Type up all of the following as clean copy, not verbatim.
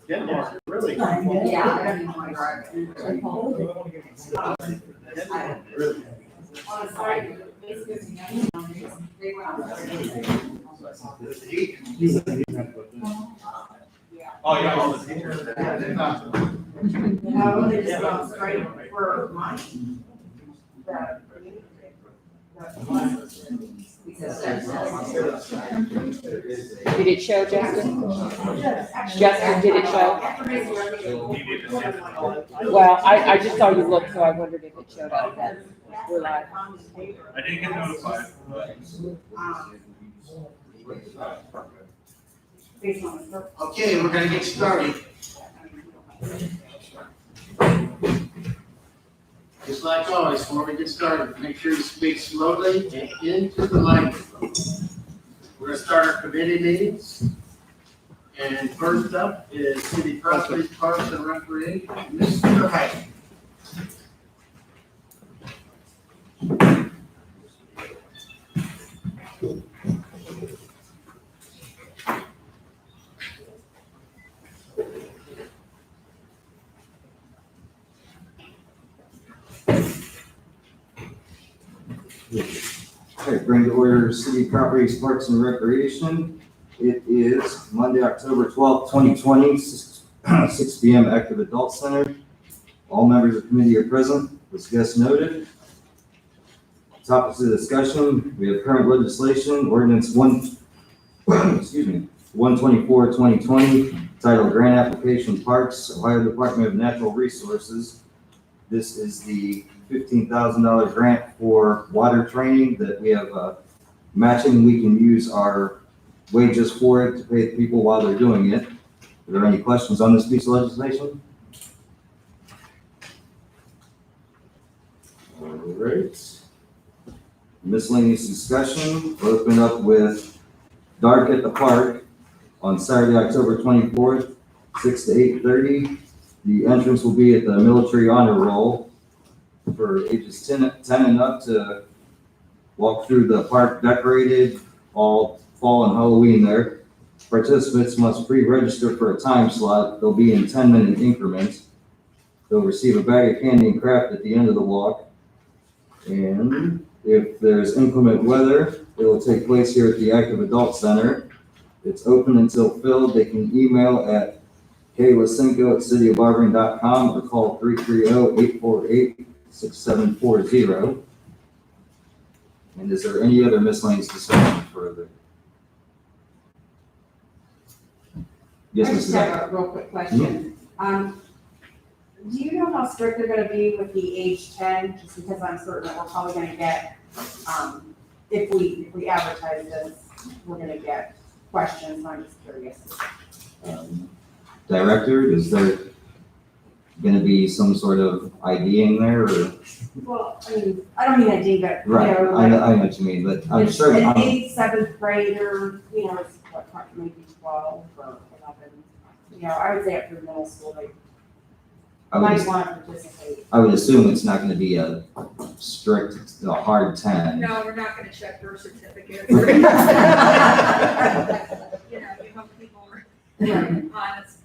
Denmark, really? Yeah. Oh, yeah, all the teachers. Yeah, they're not. No, they just go straight for money. Did it show, Justin? Justin, did it show? Well, I just saw you look, so I wondered if it showed up that we're live. I didn't get notified. Okay, we're gonna get started. Just like always, before we get started, make sure you speak slowly and into the microphone. We're gonna start our committee meetings. And first up is City Property, Parks and Recreation, Mr. Hyde. Okay, bring to order City Properties, Parks and Recreation. It is Monday, October 12th, 2020, 6 p.m. Active Adult Center. All members of the committee are present, as guest noted. Topics of discussion, we have current legislation, ordinance 124, 2020, titled Grant Application Parks, Ohio Department of Natural Resources. This is the $15,000 grant for water training that we have matching. We can use our wages for it to pay the people while they're doing it. Are there any questions on this piece of legislation? All right. Miscellaneous discussion. We'll open up with Dark at the Park on Saturday, October 24th, 6 to 8:30. The entrance will be at the Military Honor Roll for ages 10 and up to walk through the park decorated, all fall and Halloween there. Participants must pre-register for a time slot. They'll be in 10-minute increments. They'll receive a bag of candy and craft at the end of the walk. And if there's inclement weather, it will take place here at the Active Adult Center. It's open until filled. They can email at kaylacinco@cityofauburn.com or call 330-848-6740. And is there any other miscellaneous discussion further? Yes, I just Mrs. have a real quick question. Do you know how strict they're gonna be with the age 10? Just because I'm certain that we're probably gonna get, if we advertise this, we're gonna get questions, so I'm just curious. Director, is there gonna be some sort of ID in there or? Well, I mean, I don't mean ID, but, you Right, know, I know like, what you mean, but I'm it's sure. an 8th, 7th grader, you know, it's what, maybe 12 or 11. You know, I would say up through middle school, they might want to participate. I would assume it's not gonna be a strict, a hard 10. No, we're not gonna check birth certificates. You know, you hope people are honest.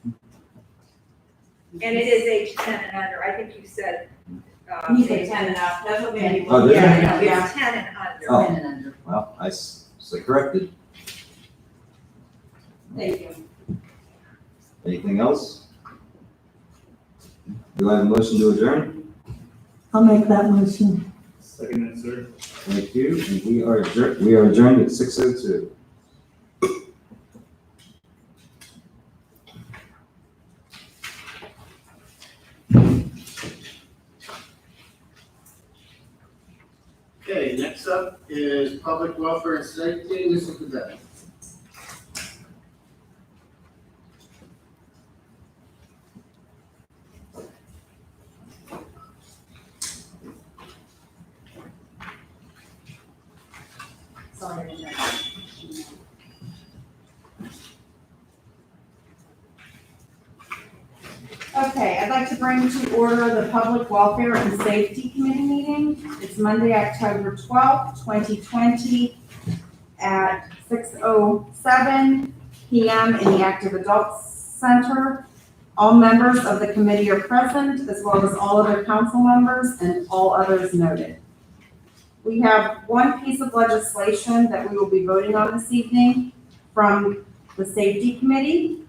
And it is age 10 and under, I think you said. You said 10 and up, that's what made me. Oh, did Yeah, you? no, Yeah. it's 10 and under. Oh. Well, I so corrected. Thank you. Anything else? Do I have a motion to adjourn? I'll make that motion. Second, sir. Thank you, and we are adjourned at 6:02. Okay, next up is Public Welfare and Safety, Mr. Cadet. Sorry. Okay, I'd like to bring to order the Public Welfare and Safety Committee meeting. It's Monday, October 12th, 2020 at 6:07 PM in the Active Adult Center. All members of the committee are present, as well as all other council members and all others noted. We have one piece of legislation that we will be voting on this evening from the Safety Committee,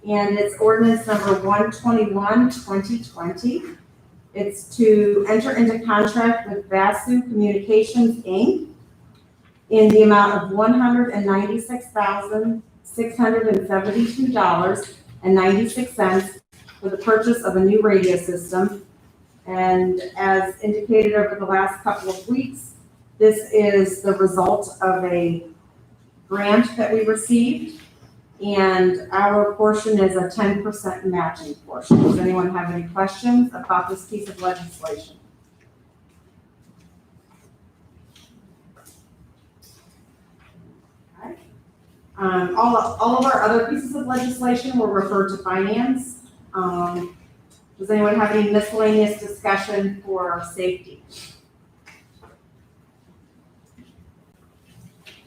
and it's ordinance number 121, 2020. It's to enter into contract with Vasu Communications, Inc. in the amount of $196,672.96 for the purchase of a new radio system. And as indicated over the last couple of weeks, this is the result of a grant that we received, and our portion is a 10% matching portion. Does anyone have any questions about this piece of legislation? Okay. All of our other pieces of legislation were referred to finance. Does anyone have any miscellaneous discussion for safety?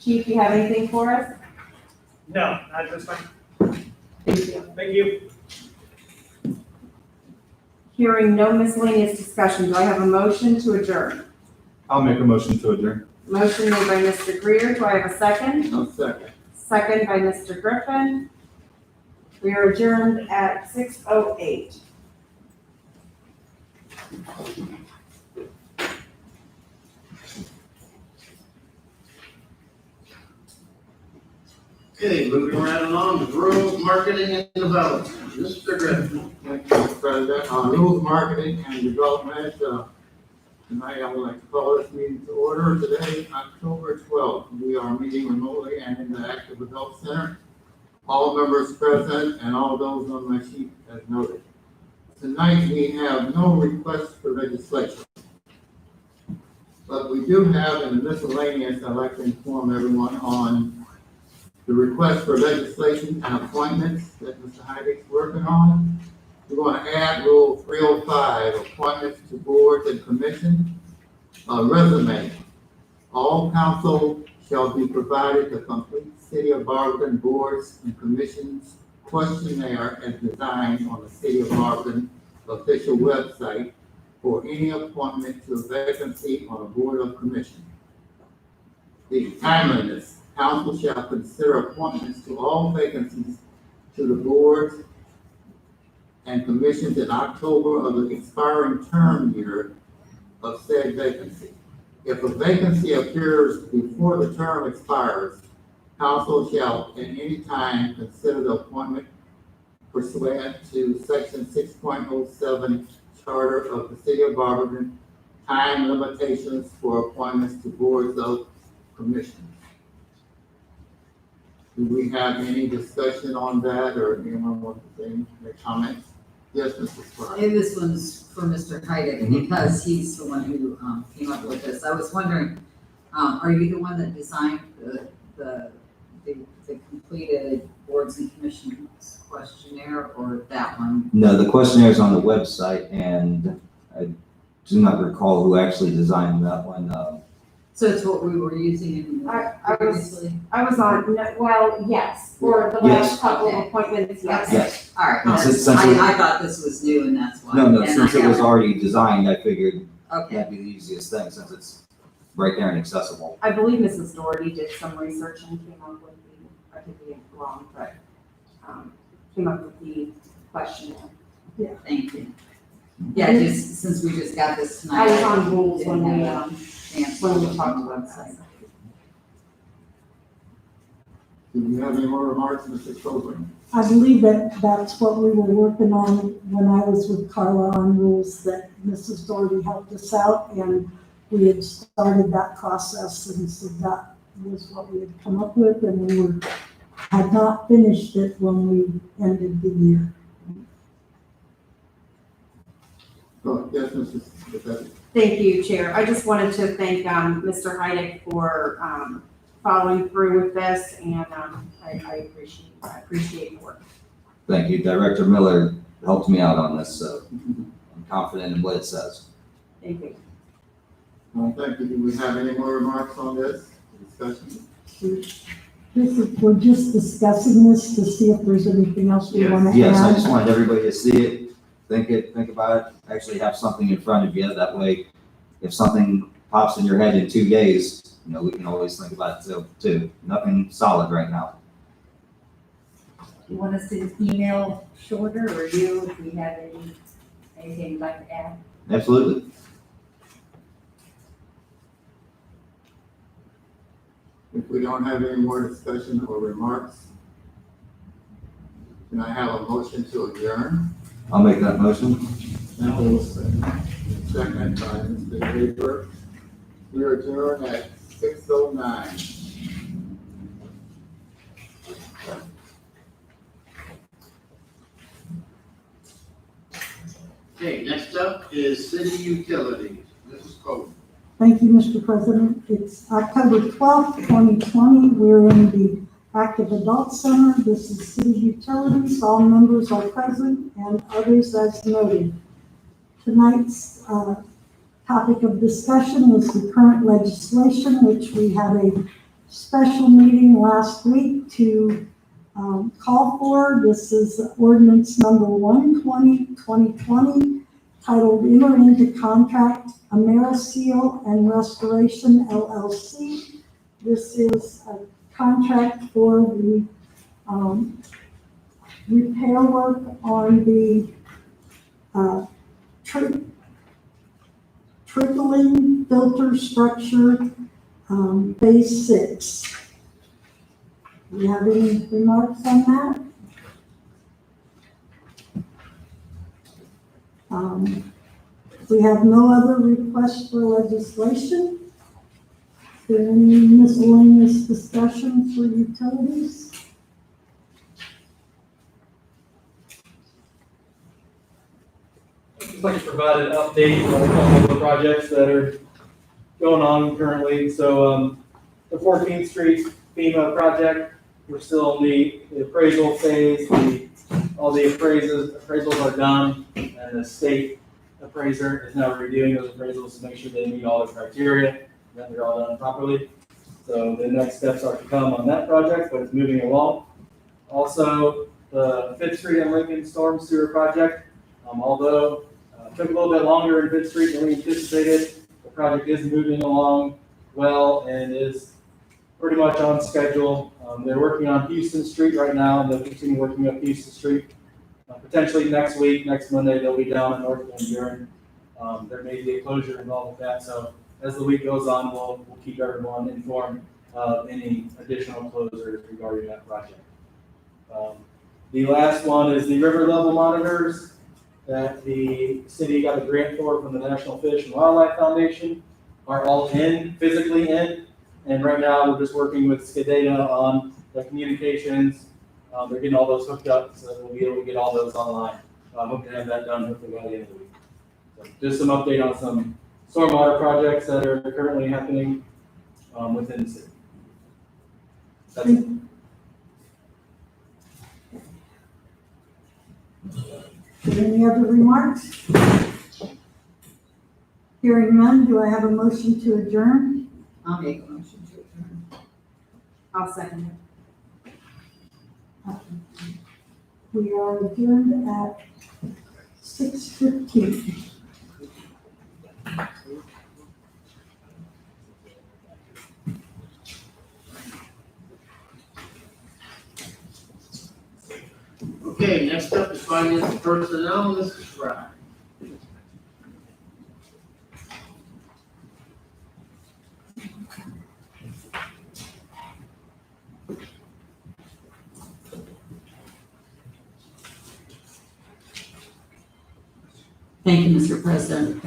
Chief, you have anything for us? No, not this time. Thank you. Thank you. Hearing no miscellaneous discussion, do I have a motion to adjourn? I'll make a motion to adjourn. Motion made by Mr. Greer, do I have a second? No second. Second by Mr. Griffin. We are adjourned at 6:08. Okay, moving right along, the rules, marketing and development. Mr. Griffin. Thank you, Mr. President. Rules, marketing, and development, tonight I would like to call this meeting to order. Today, October 12th, we are meeting remotely and in the Active Adult Center. All members present and all those on my sheet as noted. Tonight, we have no requests for legislation. But we do have in the miscellaneous, I'd like to inform everyone on the request for legislation and appointments that Mr. Heidick's working on. We're going to add Rule 305, appointments to boards and commissions. Resume. All council shall be provided a complete City of Barberton boards and commissions questionnaire as designed on the City of Barberton official website for any appointment to a vacancy on a board or commission. The timeliness. Council shall consider appointments to all vacancies to the boards and commissions in October of the expiring term year of said vacancy. If a vacancy appears before the term expires, council shall at any time consider the appointment pursuant to section 6.07 Charter of the City of Barberton, time limitations for appointments to boards of commissions. Do we have any discussion on that, or anyone want to say any comments? Yes, Mrs. Frye. And this one's for Mr. Heidick, because he's the one who came up with this. I was wondering, are you the one that designed the completed boards and commissions questionnaire, or that one? No, the questionnaire is on the website, and I do not recall who actually designed that one. So it's what we were using previously? I was on, well, yes, for the Yes. last couple of appointments, yes. Yes. All right, No, since that's- we- I thought this was new and that's why. No, And since I it was haven't- already designed, I figured Okay, that'd be the easiest thing, since it's right there and accessible. I believe Mrs. Doherty did some research and came up with the, I could be wrong, but, came up with the questionnaire. thank you. Yeah, just, since we just got this tonight. I was on rules when didn't we, have a chance when to we look talked on the about website. that. Do you have any more remarks, Mrs. Coburn? I believe that that's what we were working on when I was with Carla on rules, that Mrs. Doherty helped us out, and we had started that process, and so that was what we had come up with, and we had not finished it when we ended the year. Oh, yes, Mrs. Pacetti. Thank you, Chair. I just wanted to thank, Mr. Heidick for, following through with this, and, I appreciate the work. Thank you. Director Miller helped me out on this, so I'm confident in what it says. Thank you. Well, thank you. Do we have any more remarks on this discussion? we're just discussing this to see if there's anything else we want to add. Yes, I just wanted everybody to see it, think about it, actually have something in front of you. That way, if something pops in your head in 2 days, we can always think about it too. Nothing solid right now. You want us to email shorter or you, if we have anything you'd like to add? Absolutely. If we don't have any more discussion or remarks, can I have a motion to adjourn? I'll make that motion. Second by Mr. Draper. We are adjourned at 6:09. Okay, next up is city utilities. Mrs. Cole. Thank you, Mr. President. It's October 12th, 2020. We're in the Active Adult Center. This is City Utilities. All members are present and others as noted. Tonight's topic of discussion is the current legislation, which we had a special meeting last week to call for. This is ordinance number 120-2020, titled Enter into Contract AmeriSeal and Restoration LLC. This is a contract for the repair work on the trickling filter structure, phase 6. Do you have any remarks on that? We have no other requests for legislation. Is there any miscellaneous discussion for utilities? Just like to provide an update on a couple of the projects that are going on currently. So, the 14th Street FEMA project, we're still in the appraisal phase. All the appraisals are done, and the state appraiser is now reviewing those appraisals to make sure they meet all the criteria, that they're all done properly. So the next steps are to come on that project, but it's moving along. Also, the 5th Street and Lincoln Storm Sewer project, although took a little bit longer in 5th Street than we anticipated, the project is moving along well and is pretty much on schedule. They're working on Houston Street right now, and they'll continue working up Houston Street. Potentially next week, next Monday, they'll be down in North Van Buren. There may be a closure involved with that, so as the week goes on, we'll keep everyone informed of any additional closures regarding that project. The last one is the river level monitors that the city got a grant for from the National Fish and Wildlife Foundation, are all physically in, and right now we're just working with SCADATA on the communications. They're getting all those hooked up, so we'll be able to get all those online. I hope to have that done hopefully by the end of the week. So just some update on some stormwater projects that are currently happening within the city. That's it. Any other remarks? Hearing none, do I have a motion to adjourn? I'll make a motion to adjourn. I'll second We are adjourned at 6:15. Okay, next up is finance and personnel, Mrs. Fry. Thank you, Mr. President.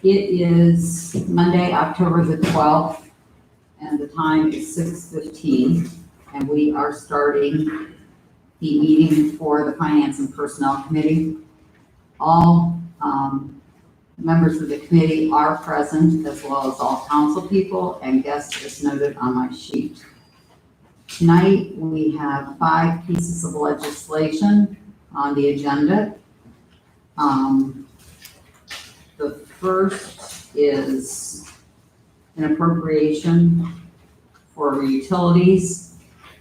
It is Monday, October the 12th, and the time is 6:15, and we are starting the meeting for the Finance and Personnel Committee. All members of the committee are present, as well as all council people and guests as noted on my sheet. Tonight, we have 5 pieces of legislation on the agenda. The first is an appropriation for utilities,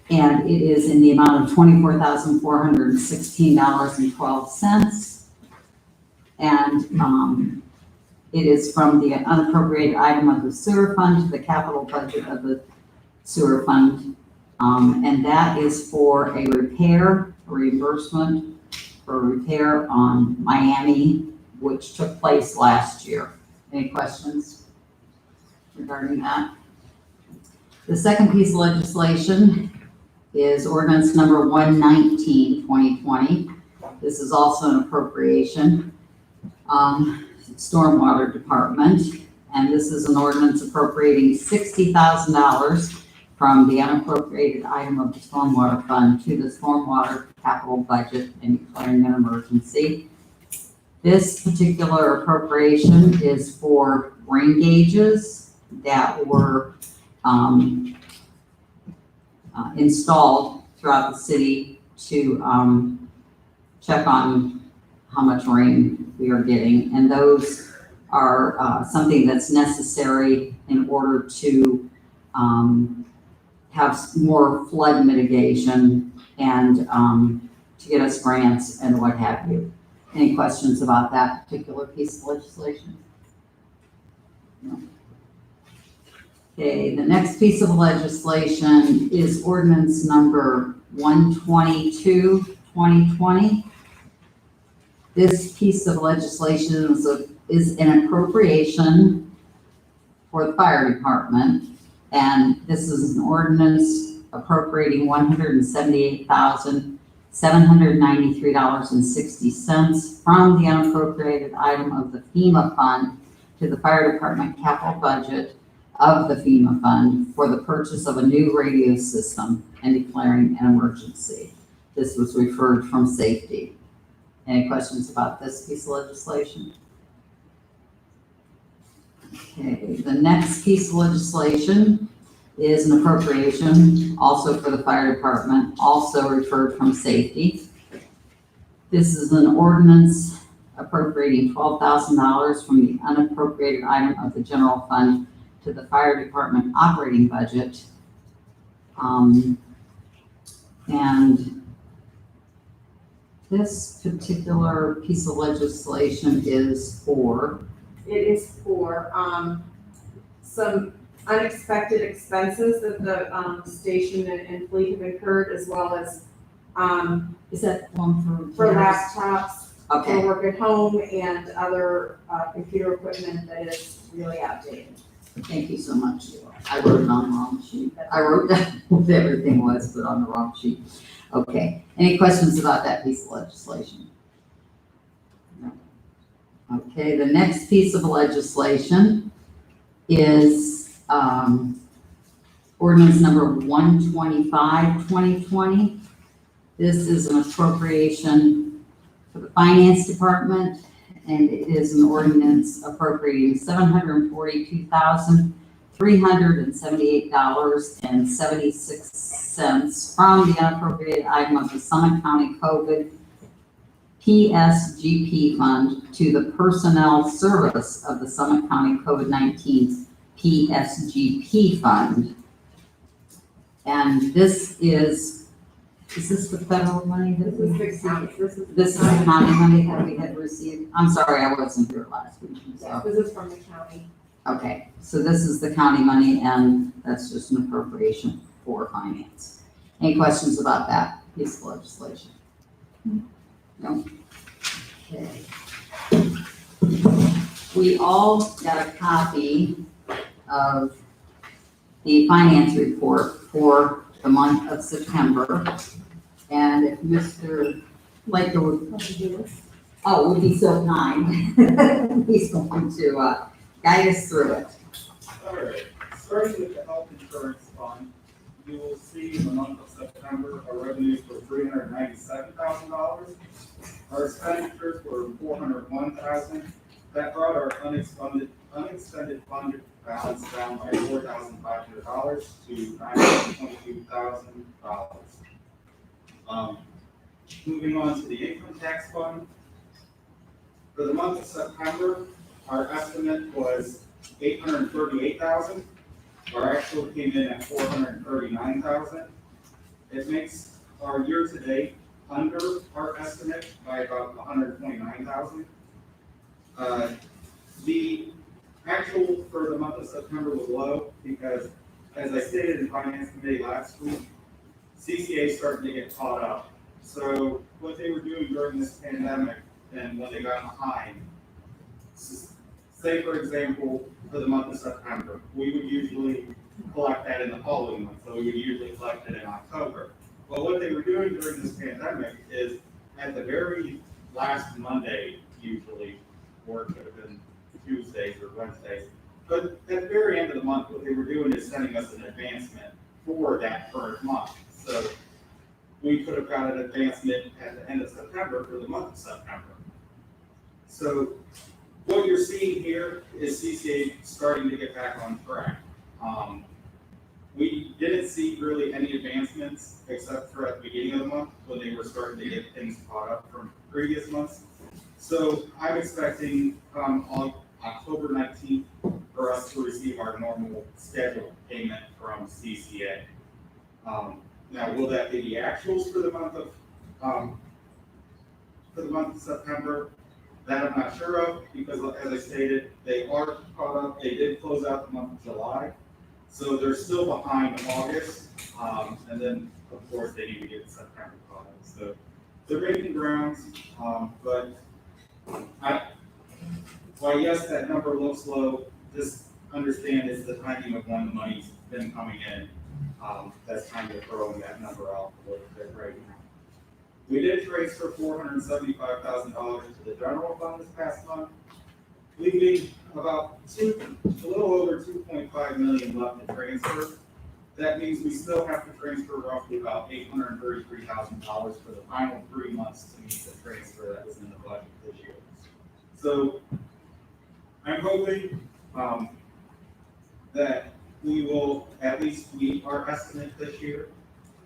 and it is in the amount of $24,416.12. And, it is from the unappropriated item of the sewer fund to the capital budget of the sewer fund. And that is for a reimbursement for repair on Miami, which took place last year. Any questions regarding that? The second piece of legislation is ordinance number 119, 2020. This is also an appropriation. Stormwater Department, and this is an ordinance appropriating $60,000 from the unappropriated item of the Stormwater Fund to the Stormwater Capital Budget and declaring an emergency. This particular appropriation is for rain gauges that were installed throughout the city to check on how much rain we are getting, and those are something that's necessary in order to have more flood mitigation and to get us grants and what have you. Any questions about that particular piece of legislation? No. Okay, the next piece of legislation is ordinance number 122, 2020. This piece of legislation is an appropriation for the fire department, and this is an ordinance appropriating $178,793.60 from the unappropriated item of the FEMA fund to the fire department capital budget of the FEMA fund for the purchase of a new radio system and declaring an emergency. This was referred from safety. Any questions about this piece of legislation? Okay, the next piece of legislation is an appropriation also for the fire department, also referred from safety. This is an ordinance appropriating $12,000 from the unappropriated item of the general fund to the fire department operating budget. And this particular piece of legislation is for? It is for, some unexpected expenses that the, station and fleet have incurred, as well as, Is that one for laptops, Okay, for work at home, and other, computer equipment that is really outdated. thank you so much. I wrote it on the wrong sheet. I wrote down what everything was, but on the wrong sheet. Okay, any questions about that piece of legislation? No. Okay, the next piece of legislation is ordinance number 125, 2020. This is an appropriation for the finance department, and it is an ordinance appropriating $748,378.76 from the unappropriated item of the Summit County COVID PSGP fund to the personnel service of the Summit County COVID-19 PSGP fund. And this is this the federal money that This we is the county, This is the county money that we had received? I'm sorry, I wasn't here last week, so. This is from the county. Okay, so this is the county money, and that's just an appropriation for finance. Any questions about that piece of legislation? No? Okay. We all got a copy of the finance report for the month of September. And if Mr. Laker would, would be so kind, he's going to guide us through it. All right, starting with the health insurance fund, you will see in the month of September, our revenues were $397,000. Our expenditures were $401,000. That brought our unexpended fund balance down by $4,500 to $922,000. Moving on to the income tax fund. For the month of September, our estimate was $838,000. Our actual came in at 439,000. It makes our year-to-date under our estimate by about 129,000. The actual for the month of September was low because, as I stated in Finance Committee last week, CCA started to get caught up. So what they were doing during this pandemic and when they got behind, say for example, for the month of September, we would usually collect that in the following month, so we would usually collect it in October. Well, what they were doing during this pandemic is at the very last Monday, usually, or it could have been Tuesdays or Wednesdays, but at the very end of the month, what they were doing is sending us an advancement for that current month. So we could have got an advancement at the end of September for the month of September. So what you're seeing here is CCA starting to get back on track. We didn't see really any advancements except for at the beginning of the month when they were starting to get things caught up from previous months. So I'm expecting on October 19th for us to receive our normal scheduled payment from CCA. Now, will that be the actuals for the month of September? That I'm not sure of because, as I stated, they are caught up. They did close out the month of July, so they're still behind August, and then of course they need to get September caught up. So they're making grounds, but while yes, that number looks low, just understand it's the timing of when the money's been coming in. That's kind of throwing that number off a little bit right now. We did transfer $475,000 to the general fund this past month, leaving about a little over 2.5 million left to transfer. That means we still have to transfer roughly about $833,000 for the final 3 months to meet the transfer that was in the budget this year. So I'm hoping that we will at least meet our estimate this year.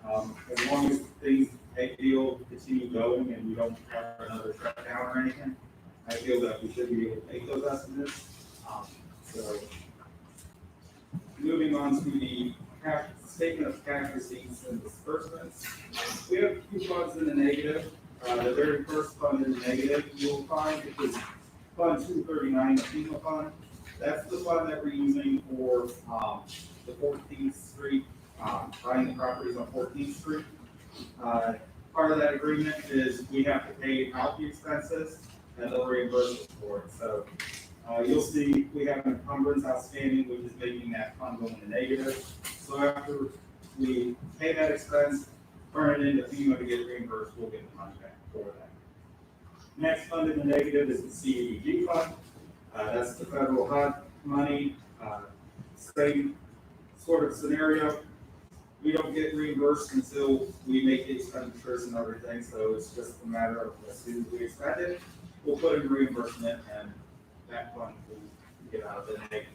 As long as things, I feel, continue going and we don't have another shutdown or anything, I feel that we should be able to make those estimates. So moving on to the statement of cash receipts and disbursements. We have a few funds in the negative. The very first fund in the negative you'll find is Fund 239, the FEMA fund. That's the fund that we're using for the 14th Street, buying the properties on 14th Street. Part of that agreement is we have to pay out the expenses and they'll reimburse us for it. So you'll see we have an encumbrance outstanding, which is making that fund go into negative. So after we pay that expense, turn it into FEMA to get reimbursed, we'll get the money back for that. Next fund in the negative is the CDBG fund. That's the federal HUD money. Same sort of scenario. We don't get reimbursed until we make the expenditures and everything, so it's just a matter of as soon as we expend it, we'll put in reimbursement and that fund will get out of the negative.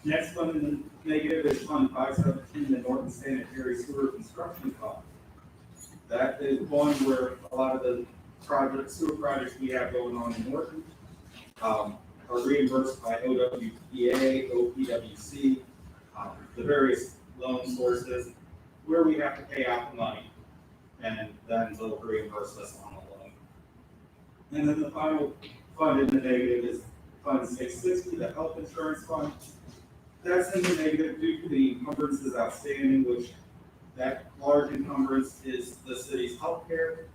Next fund in the negative is Fund 517, the Norton Sanitary Sewer Construction Fund. That is one where a lot of the sewer projects we have going on in Norton are reimbursed by OWPA, OPWC, the various loan sources where we have to pay out the money and then they'll reimburse us on the loan. And then the final fund in the negative is Fund 660, the health insurance fund. That's in the negative due to the encumbrances outstanding, which that large encumbrance is the city's healthcare.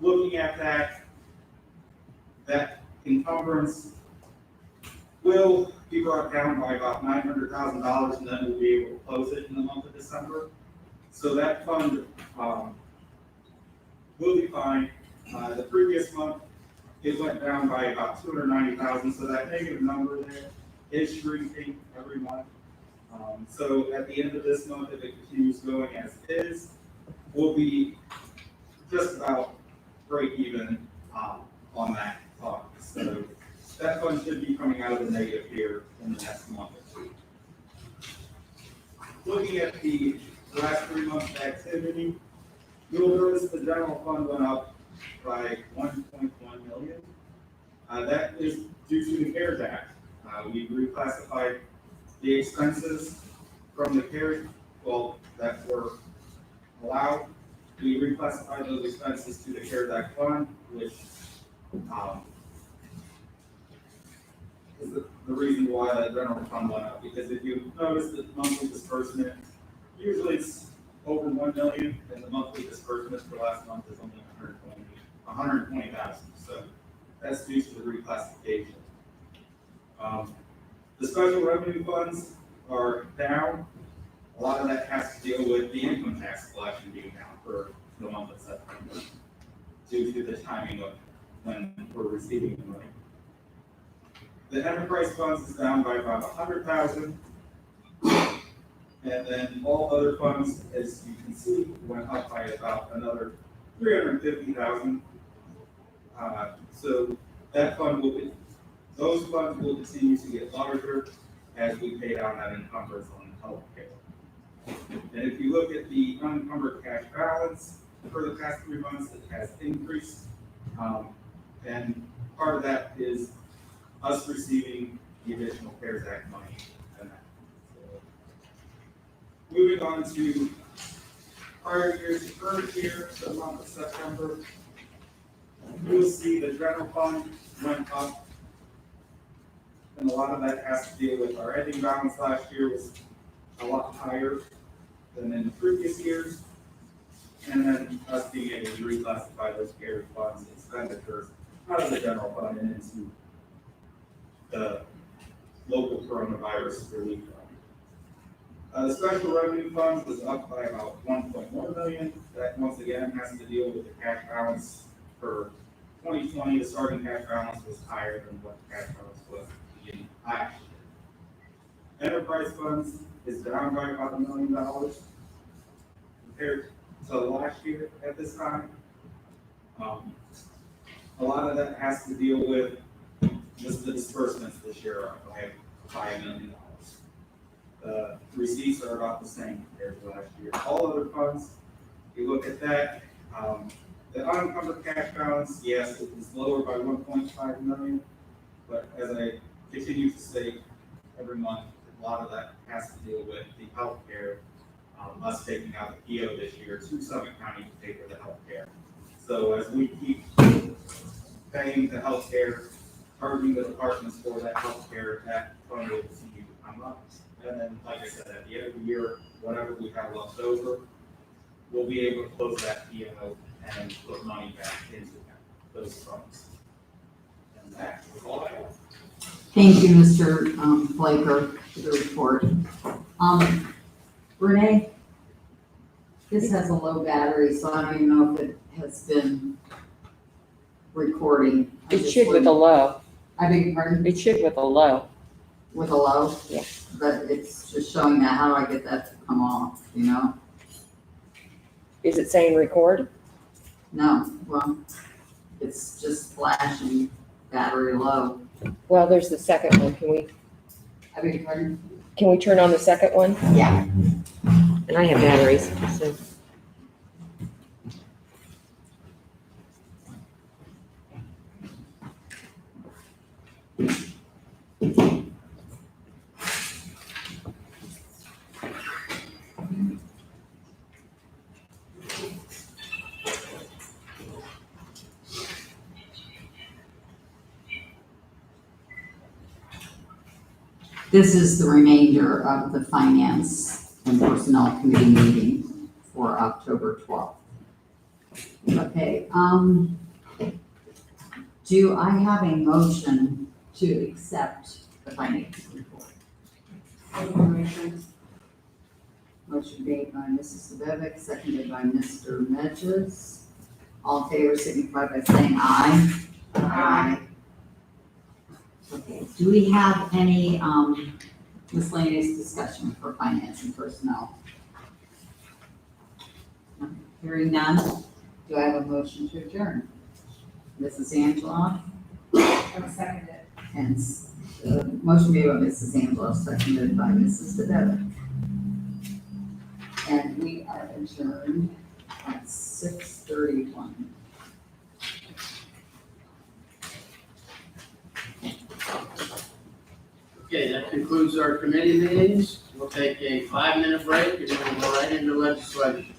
Looking at that encumbrance will be brought down by about $900,000 and then we'll be able to close it in the month of December. So that fund will be fine. The previous month, it went down by about $290,000, so that negative number there is shrinking every month. So at the end of this month, if it continues going as is, we'll be just about break even on that fund. So that fund should be coming out of the negative here in the next month or two. Looking at the last 3 months of activity, you'll notice the general fund went up by $1.1 million. That is due to the CARES Act. We reclassified the expenses from the CARES, that were allowed. We reclassified those expenses to the CARES Act fund, which, is the reason why that general fund went up, because if you notice the monthly disbursement, usually it's over 1 million, and the monthly disbursement for last month is only 120,000, so that's due to the reclassification. The special revenue funds are down. A lot of that has to deal with the income tax collection being down for the month of September, due to the timing of when we're receiving the money. The enterprise funds is down by about 100,000. And then all other funds, as you can see, went up by about another 350,000. So that fund those funds will continue to get larger as we pay down that encumbrance on healthcare. And if you look at the unencumbered cash balance for the past 3 months, it has increased. And part of that is us receiving the additional CARES Act money and that. So, moving on to prior years, current year, the month of September, you'll see the general fund went up. And a lot of that has to deal with our ending balance last year was a lot higher than in the previous years. And then us being able to reclassify those CARES funds expenditures out of the general fund and into the local coronavirus relief fund. The special revenue funds was up by about 1.1 million. That once again has to deal with the cash balance for 2020. The starting cash balance was higher than what the cash balance was in last year. Enterprise funds is down by about $1 million compared to last year at this time. A lot of that has to deal with just the disbursements this year are by $5 million. The receipts are about the same compared to last year. All other funds, you look at that, the unencumbered cash balance, yes, it is lower by 1.5 million, but as I continue to say every month, a lot of that has to deal with the healthcare, us taking out the PO this year to Summit County to pay for the healthcare. So as we keep paying the healthcare, charging the departments for that healthcare, that fund will continue to come up. And then, like I said, at the end of the year, whatever we have left over, we'll be able to close that PO and put money back into those funds. And that is all I have. Thank you, Mr. Flaker, for the report. Renee, this has a low battery, so I don't even know if it has been recording. It should with a low. I beg your pardon? It should with a low. With a low? Yeah. But it's just showing that, how do I get that to come off, you know? Is it saying record? No, well, it's just flashing battery low. Well, there's the second one. I beg your pardon? Can we turn on the second one? Yeah. And I have batteries, so. This is the remainder of the Finance and Personnel Committee meeting for October 12th. Okay, do I have a motion to accept the finance report? Motion made by Mrs. Sebevic, seconded by Mr. Medges. All in favor, signify by saying aye. Aye. Okay, do we have any miscellaneous discussion for finance and personnel? Hearing none, do I have a motion to adjourn? Mrs. Angela, I'll second it. and motion made by Mrs. Angela, seconded by Mrs. Sebevic. And we are adjourned at 6:31. concludes our committee meetings. We'll take a 5-minute break and then we'll go right into legislation.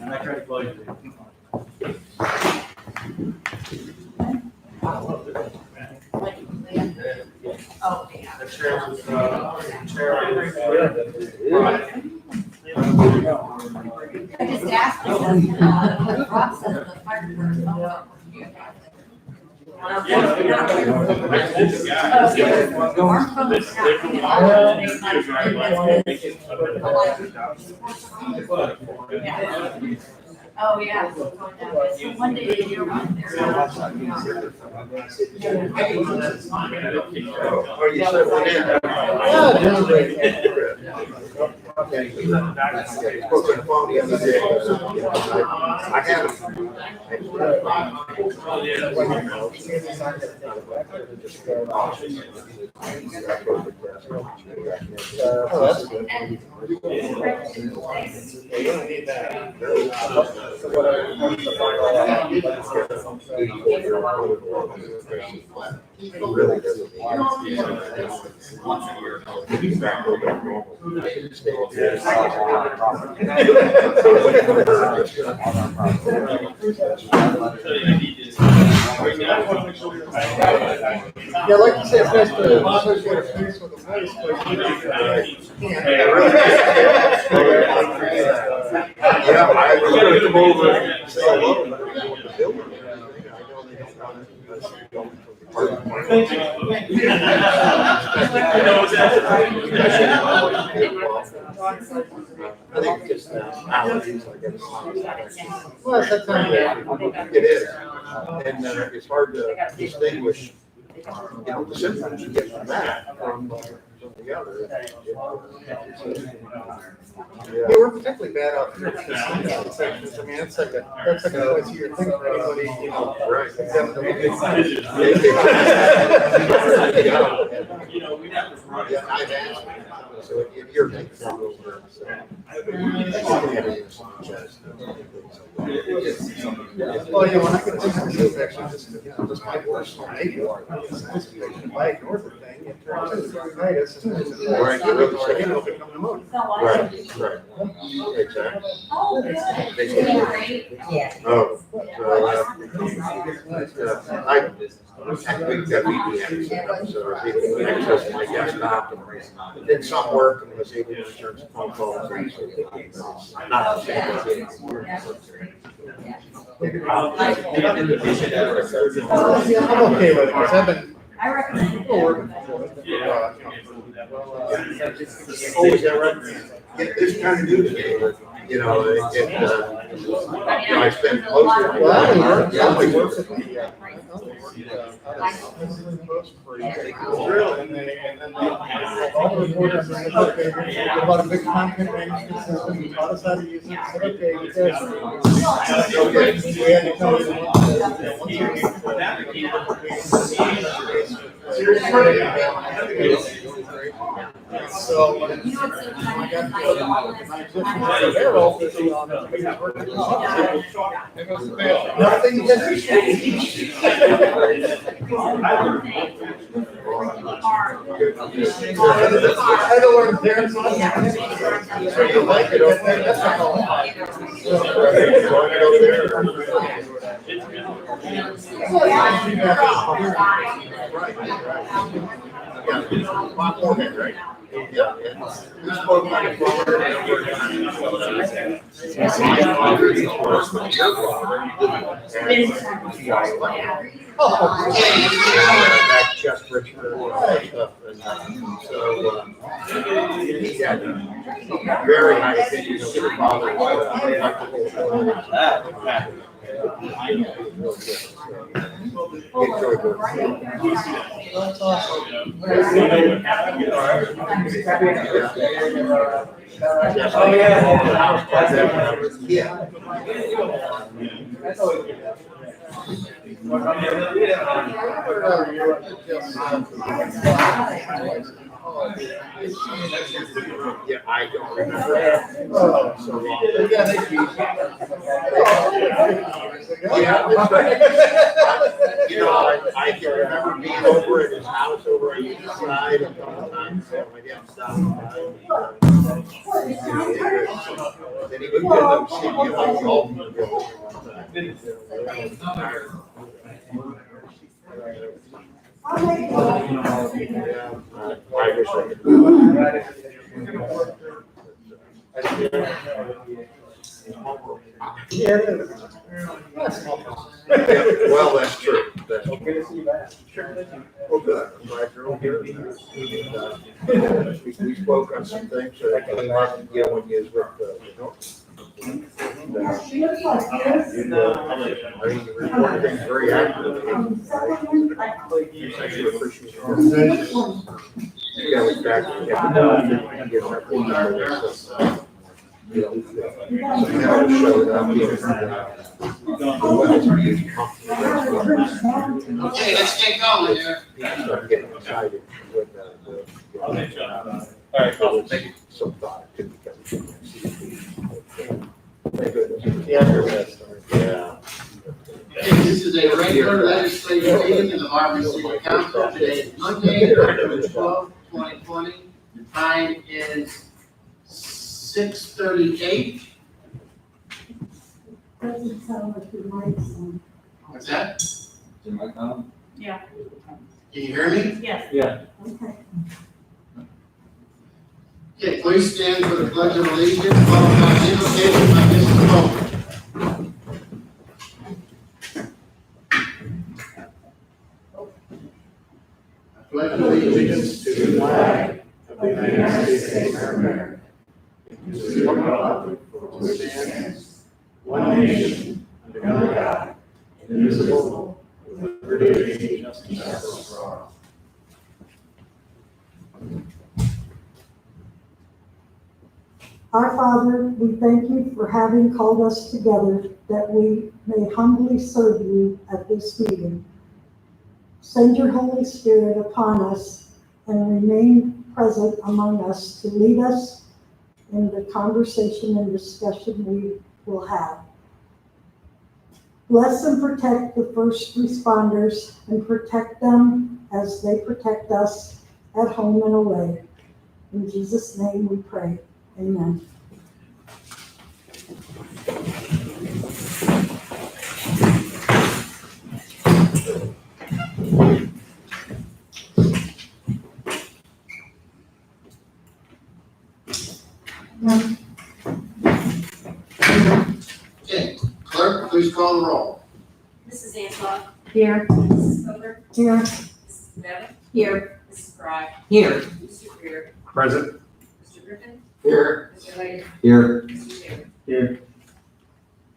I tried to plug it in. Oh, yeah. The chair was, chair I just asked, what process the fire department. Oh, yeah. So one day you're on there. Really doesn't once a year. He's back over to normal. Yeah, like you said, it's nice to associate a place with a place, but you Yeah, I was gonna come over and say hello. The building and everything. I know they don't want it. Thank you. I think it's just allergies, I guess. Well, it's that time of year. It is, and it's hard to distinguish, the symptoms you get from that from the other. Yeah, we're particularly bad out here. I mean, that's like a place you think for anybody, Right. except the Yeah, I've asked, so if you're taking that over, so. Well, yeah, when I get a infection, just my worst maybe. If I ignore the thing, it turns into rhinitis. Right, you're really sick. It'll become pneumonia. Right, right. Exactly. Oh, good. Yeah. Oh, so, I think that we had, so I was able to access my desktop and did some work and was able to return some phone calls. And so, not the same as it. I'm okay with it, because I've been I recommend. working. Oh, is that right? Get this kind of news, you know, I spent most of my Well, I life. only work with the, and then all the reporters said, okay, about a big content management system, we taught us how to use it, said, okay, we had to come So, I got the arrow, nothing I don't learn parents on that. So you like it, okay, that's not all. Right, yeah, my forehead, right? Yeah, we spoke on the that just Richard stuff, and so he had very high opinion of your father. Oh, yeah. Yeah. That's always. Yeah, I don't remember. Oh, so long. You know, I can remember being over at his house over on the east side a couple times, so I didn't stop by. Then he would come see me on the Alton building one time. I'll make it. Yeah, I wish I could. Yeah, it is. Well, that's true. That's true. Good to see you back. Well, good. I'm glad you're here. We spoke on some things that came up, when you was with Yeah, she looks like this. you report things very accurately. I should appreciate it. Yeah, I was back. Get my phone number, so. Yeah, so now it showed up. Okay, let's get going here. People start getting excited when some thought to become. Yeah. Okay, this is a regular legislative meeting in the Marvin City Council. Today is Monday, October 12th, 2020. The time is 6:38. Doesn't sound like your mic's on. What's that? Is your mic on? Can you hear me? Yeah. Okay. Okay, please stand for the pledge of allegiance, followed by the invocation by Mrs. Bowman. I pledge allegiance to the flag of the United States of America, and to the republic for which it stands, one nation, under God, indivisible, with liberty and justice for all. Our Father, we thank you for having called us together that we may humbly serve you at this meeting. Send your Holy Spirit upon us and remain present among us to lead us in the conversation and discussion we will have. Bless and protect the first responders and protect them as they protect us at home and away. In Jesus' name we pray. Amen. Okay, clerk, please call the roll. Mrs. Ansel. Here. Mrs. Coker. Here. Mrs. Bevan. Here. Mrs. Frye. Here. Mr. Greer. Present. Mr. Griffin. Here. Mr. Layton. Here. Mr. Taylor. Here.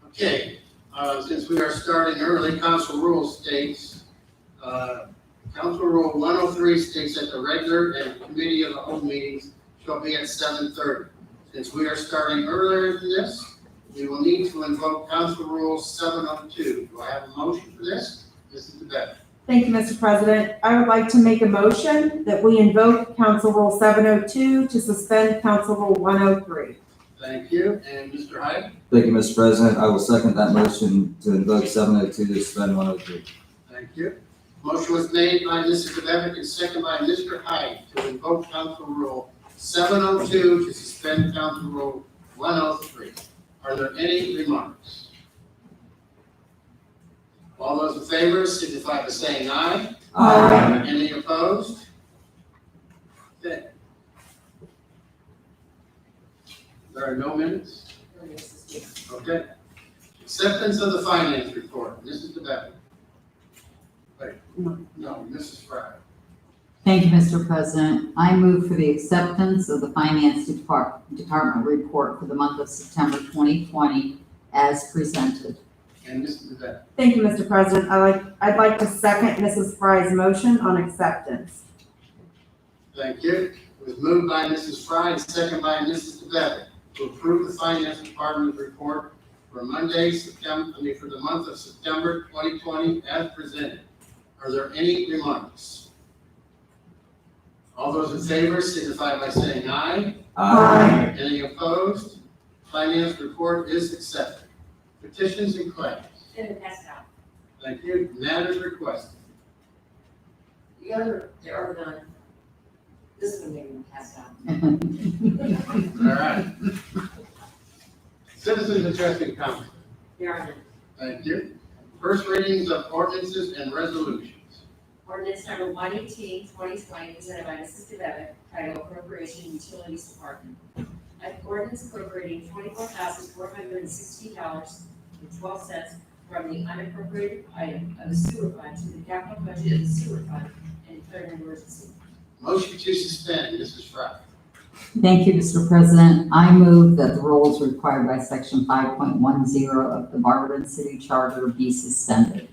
Okay, since we are starting early, council rule states, council rule 103 states that the regular and committee of the whole meetings shall be at 7:30. Since we are starting earlier than this, we will need to invoke council rule 702. Do I have a motion for this? This is the best. Thank you, Mr. President. I would like to make a motion that we invoke Council Rule 702 to suspend Council Rule 103. Thank you, and Mr. Hyde? Thank you, Mr. President. I will second that motion to invoke 702 to suspend 103. Thank you. Motion was made by Mrs. Bevan and seconded by Mr. Hyde to invoke council rule 702 to suspend council rule 103. Are there any remarks? All those in favor signify by saying aye. Aye. Any opposed? Okay. There are no minutes? Okay. Acceptance of the finance report. Mrs. Bevan. Wait, no, Mrs. Frye. Thank you, Mr. President. I move for the acceptance of the Finance Department report for the month of September 2020 as presented. And Mr. Devette. Thank you, Mr. President. I'd like to second Mrs. Fry's motion on acceptance. Thank you. It was moved by Mrs. Fry and second by Mrs. Devette to approve the Finance Department report for for the month of September 2020 as presented. Are there any remarks? All those in favor signify by saying aye. Aye. Any opposed? Finance report is accepted. Petitions and claims. Then pass out. Thank you. Matters requested. There are none. This one maybe pass out. All right. Citizens addressing comments. There are none. Thank you. First readings of ordinances and resolutions. Ordinance number 118-2020, presented by Mrs. DeBevick, title Appropriation Utilities Department. An ordinance appropriating $24,460.12 from the unappropriated item of the sewer fund to the capital budget of the sewer fund and declaring an emergency. Motion to suspend, Mrs. Fry. Thank you, Mr. President. I move that the rules required by section 5.10 of the Barberton City Charter be suspended.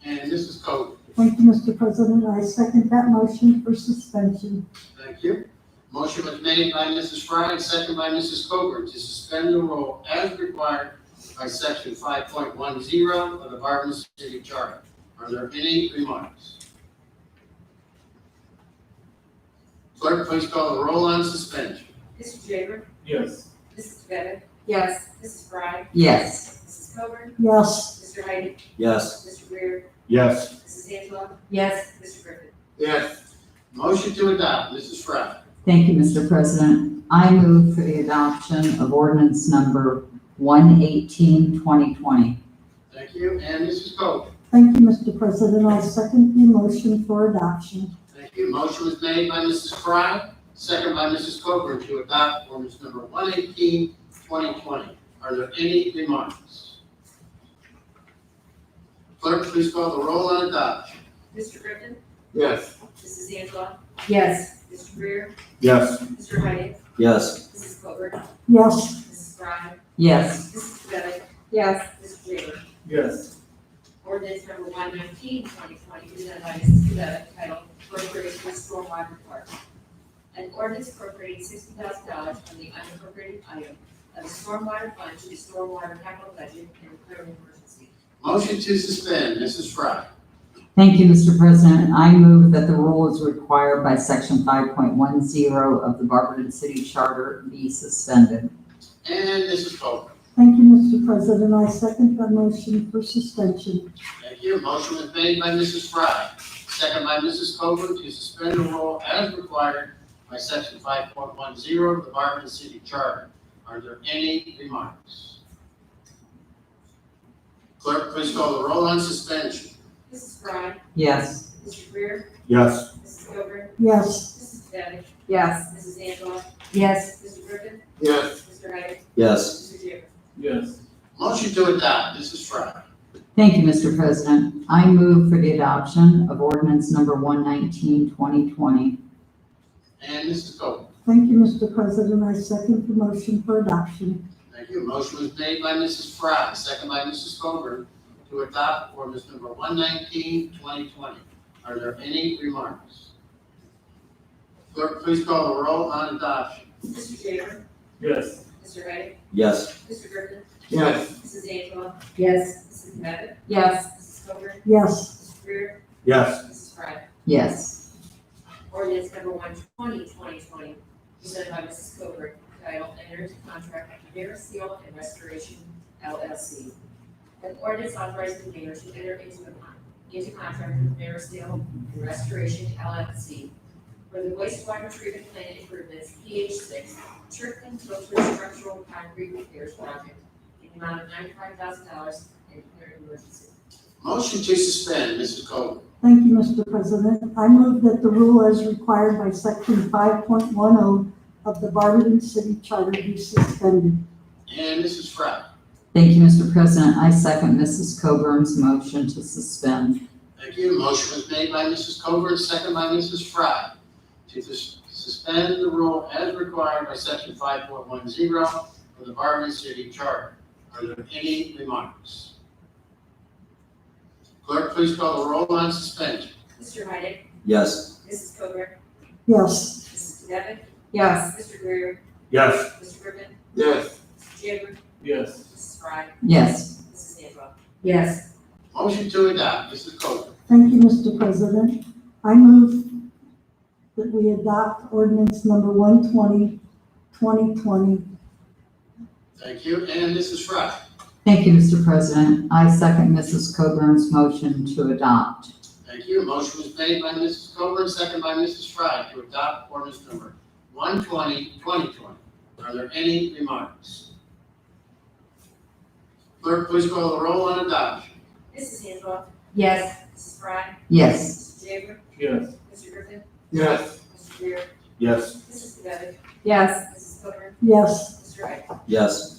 And Mrs. Coe. Thank you, Mr. President. I second that motion for suspension. Thank you. Motion was made by Mrs. Fry and second by Mrs. Coburn to suspend the rule as required by section 5.10 of the Barberton City Charter. Are there any remarks? Clerk, please call the roll on suspension. Mr. Jaber, Yes. Mrs. DeBevick, Yes. Mrs. Fry, Yes. Mrs. Coburn, Yes. Mr. Heidi, Yes. Mr. Greer, Yes. Mrs. Angela, Yes. Mr. Griffin. Yes. Motion to adopt, Mrs. Fry. Thank you, Mr. President. I move for the adoption of ordinance number 118-2020. Thank you. And Mrs. Coburn. Thank you, Mr. President. I second the motion for adoption. Thank you. Motion was made by Mrs. Fry, second by Mrs. Coburn to adopt ordinance number 118-2020. Are there any remarks? Clerk, please call the roll on adoption. Mr. Griffin, Yes. Mrs. Angela, Yes. Mr. Greer, Yes. Mr. Heidi, Yes. Mrs. Coburn, Yes. Mrs. Fry, Yes. Mrs. DeBevick, Yes. Mr. Jaber. Yes. Ordinance number 119-2020, presented by Mrs. DeBevick, titled Appropriation of Stormwater Department. An ordinance appropriating $60,000 from the unappropriated item of the stormwater fund to the stormwater capital budget and declaring an emergency. Motion to suspend, Mrs. Fry. Thank you, Mr. President. I move that the rule as required by section 5.10 of the Barberton City Charter be suspended. And Mrs. Coburn. Thank you, Mr. President. I second the motion for suspension. Thank you. Motion was made by Mrs. Fry, second by Mrs. Coburn to suspend the rule as required by section 5.10 of the Barberton City Charter. Are there any remarks? Clerk, please call the roll on suspension. Mrs. Fry, Yes. Mr. Greer, Yes. Mrs. Coburn, Yes. Mrs. DeBevick, Yes. Mrs. Angela, Yes. Mr. Griffin, Yes. Mr. Heidi, Yes. Mr. Jaber. Yes. Motion to adopt, Mrs. Fry. Thank you, Mr. President. I move for the adoption of ordinance number 119-2020. And Mrs. Coburn. Thank you, Mr. President. I second the motion for adoption. Thank you. Motion was made by Mrs. Fry, second by Mrs. Coburn to adopt ordinance number 119-2020. Are there any remarks? Clerk, please call the roll on adoption. Mr. Jaber, Yes. Mr. Heidi, Yes. Mr. Griffin, Yes. Mrs. Angela, Yes. Mrs. DeBevick, Yes. Mrs. Coburn, Yes. Mr. Greer, Yes. Mrs. Fry. Yes. Ordinance number 120-2020, presented by Mrs. Coburn, titled Enter into Contract with Mayor Seal and Restoration LLC. An ordinance authorizing the mayor to enter into contract with Mayor Seal and Restoration LLC for the wastewater treatment plant improvements PH6 Strickland Filter Structural Concrete Repairs Project in the amount of $95,000 and declaring an emergency. Motion to suspend, Mrs. Coburn. Thank you, Mr. President. I move that the rule as required by section 5.10 of the Barberton City Charter be suspended. And Mrs. Fry. Thank you, Mr. President. I second Mrs. Coburn's motion to suspend. Thank you. Motion was made by Mrs. Coburn, second by Mrs. Fry to suspend the rule as required by section 5.10 of the Barberton City Charter. Are there any remarks? Clerk, please call the roll on suspension. Mr. Heidick, Yes. Mrs. Coburn, Yes, Mrs. Devitt, Yes. Mr. Greer, Yes. Mr. Griffin, Yes. Mr. Jaber, Yes. Mrs. Frye, Yes. Mrs. Angela. Yes. Motion to adopt, Mrs. Coburn. thank you, Mr. President. I move that we adopt ordinance number 120, 2020. Thank you, and Mrs. Frye. Thank you, Mr. President. I second Mrs. Coburn's motion to adopt. Thank you. Motion was made by Mrs. Coburn, second by Mrs. Frye to adopt ordinance number 120, 2020. Are there any remarks? Clerk, please call the roll on adoption. Mrs. Angela, Yes. Mrs. Frye, Yes. Mr. Jaber, Yes. Mr. Griffin, Yes. Mr. Greer, Yes. Mrs. Devitt, Yes. Mrs. Coburn, Yes, Mr. Heidick. Yes.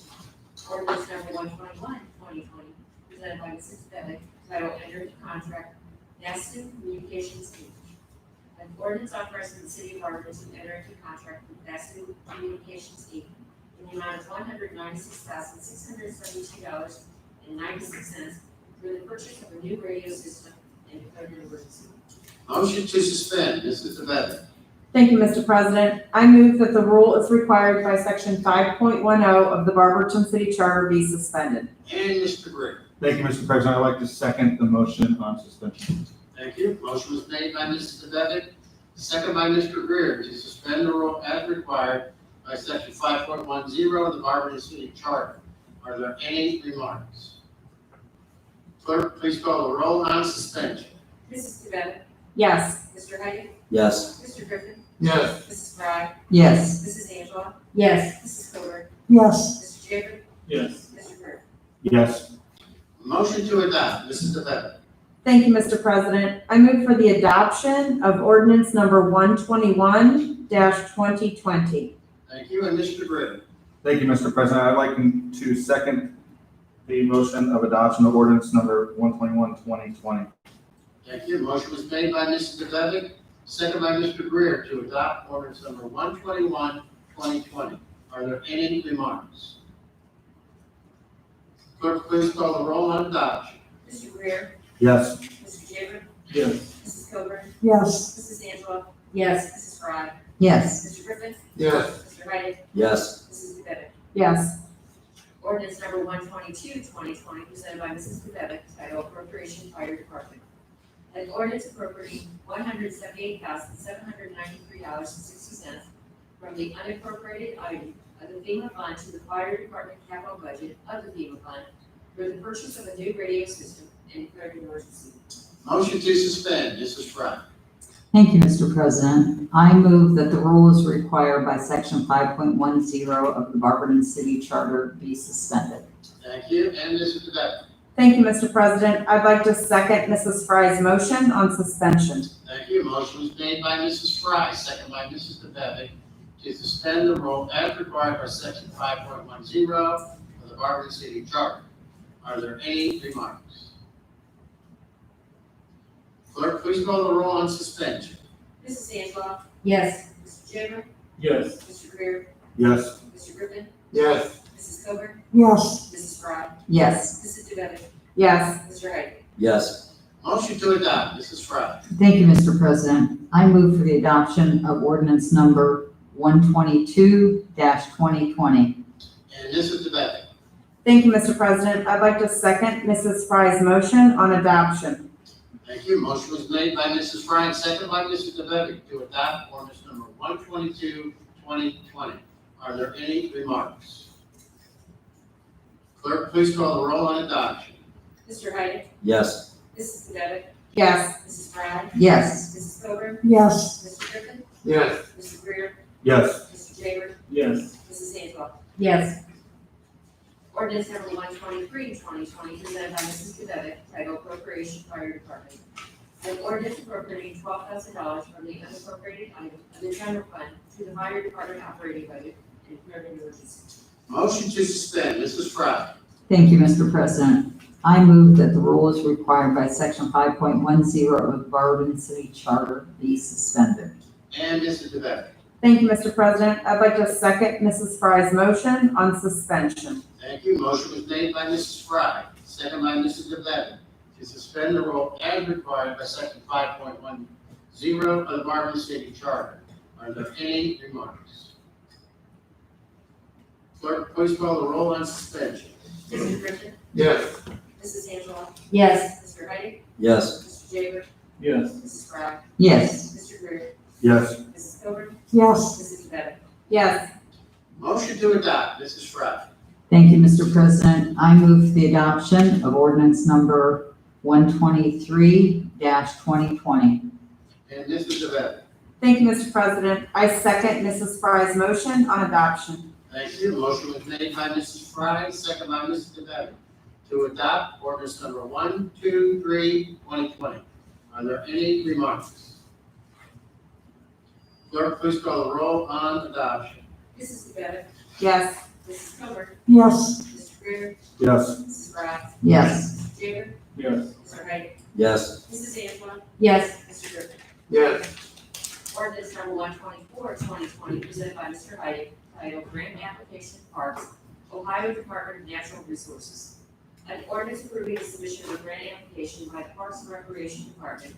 Ordinance number 121, 2020, presented by Mrs. Devitt, title enter into contract, Nasdaq Communications Inc. An ordinance authorizing the city of Barberton to enter into contract with Nasdaq Communications Inc. in the amount of $196,672.96 for the purchase of a new radio system and declare an emergency. Motion to suspend, Mrs. DeVette. Thank you, Mr. President. I move that the rule as required by section 5.10 of the Barberton City Charter be suspended. And Mr. Greer. Thank you, Mr. President. I'd like to second the motion on suspension. Thank you. Motion was made by Mrs. DeVette, second by Mr. Greer to suspend the rule as required by section 5.10 of the Barberton City Charter. Are there any remarks? Clerk, please call the roll on suspension. Mrs. Devitt, Yes. Mr. Heidick, Yes. Mr. Griffin, Yes. Mrs. Frye, Yes. Mrs. Angela, Yes. Mrs. Coburn, yes, Mr. Jaber, Yes. Mr. Greer. Yes. Motion to adopt, Mrs. DeVette. Thank you, Mr. President. I move for the adoption of ordinance number 121-2020. Thank you, and Mr. Greer. Thank you, Mr. President. I'd like to second the motion of adoption of ordinance number 121, 2020. Thank you. Motion was made by Mrs. DeVette, second by Mr. Greer to adopt ordinance number 121, 2020. Are there any remarks? Clerk, please call the roll on adoption. Mr. Greer, Yes. Mr. Jaber, Yes. Mrs. Coburn, yes, Mrs. Angela, Yes. Mrs. Frye, Yes. Mr. Griffin, Yes. Mr. Heidick, Yes. Mrs. Devitt. Yes. Ordinance number 122, 2020, presented by Mrs. Devitt, title appropriation fire department. An ordinance appropriating $178,793.60 from the unappropriated item of the FEMA fund to the fire department capital budget of the FEMA fund for the purchase of a new radio system and declared an emergency. Motion to suspend, Mrs. Frye. Thank you, Mr. President. I move that the rules required by section 5.10 of the Barberton City Charter be suspended. Thank you, and Mrs. DeVette. Thank you, Mr. President. I'd like to second Mrs. Frye's motion on suspension. Thank you. Motion was made by Mrs. Frye, second by Mrs. DeVette to suspend the rule as required by section 5.10 of the Barberton City Charter. Are there any remarks? Clerk, please call the roll on suspension. Mrs. Angela, Yes. Mr. Jaber, Yes. Mr. Greer, Yes. Mr. Griffin, Yes. Mrs. Coburn, yes, Mrs. Frye, Yes. Mrs. Devitt, Yes. Mr. Heidick. Yes. Motion to adopt, Mrs. Frye. Thank you, Mr. President. I move for the adoption of ordinance number 122-2020. And Mrs. DeVette. Thank you, Mr. President. I'd like to second Mrs. Frye's motion on adoption. Thank you. Motion was made by Mrs. Frye and second by Mrs. DeVette to adopt ordinance number 122, 2020. Are there any remarks? Clerk, please call the roll on adoption. Mr. Heidick, Yes. Mrs. Devitt, Yes. Mrs. Frye, Yes. Mrs. Coburn, yes, Mr. Griffin, Yes. Mr. Greer, Yes. Mr. Jaber, Yes. Mrs. Angela. Yes. Ordinance number 123, 2020, presented by Mrs. Devitt, title appropriation fire department. An ordinance appropriating $12,000 from the unappropriated item of the general fund to the fire department operating budget and declared an emergency. Motion to suspend, Mrs. Frye. Thank you, Mr. President. I move that the rules required by section 5.10 of the Barberton City Charter be suspended. And Mrs. DeBevick. Thank you, Mr. President. I'd like to second Mrs. Fry's motion on suspension. Thank you. Motion was made by Mrs. Fry, second by Mrs. DeBevick, to suspend the rule as required by section 5.10 of the Marvin City Charter. Are there any remarks? Clerk, please call the roll on suspension. Mr. Griffin, Yes. Mrs. Angela, Yes. Mr. Heidi, Yes. Mr. Jaber, Yes. Mrs. Fry, Yes. Mr. Greer, Yes. Mrs. Coburn, Yes, Mrs. DeBevick. Yes. Motion to adopt, Mrs. Fry. Thank you, Mr. President. I move the adoption of ordinance number 123-2020. And Mrs. DeBevick. Thank you, Mr. President. I second Mrs. Fry's motion on adoption. Thank you. Motion was made by Mrs. Fry, second by Mrs. DeBevick, to adopt ordinance number 123-2020. Are there any remarks? Clerk, please call the roll on adoption. Mrs. DeBevick, Yes. Mrs. Coburn, yes, Mr. Greer, Yes. Mrs. Fry, Yes. Mr. Jaber, Yes. Mr. Heidi, Yes. Mrs. Angela, Yes. Mr. Griffin. Yes. Ordinance number 124-2020, presented by Mr. Heidi, titled Grant Application Parks, Ohio Department of Natural Resources. An ordinance approving the submission of a grant application by the Parks and Recreation Department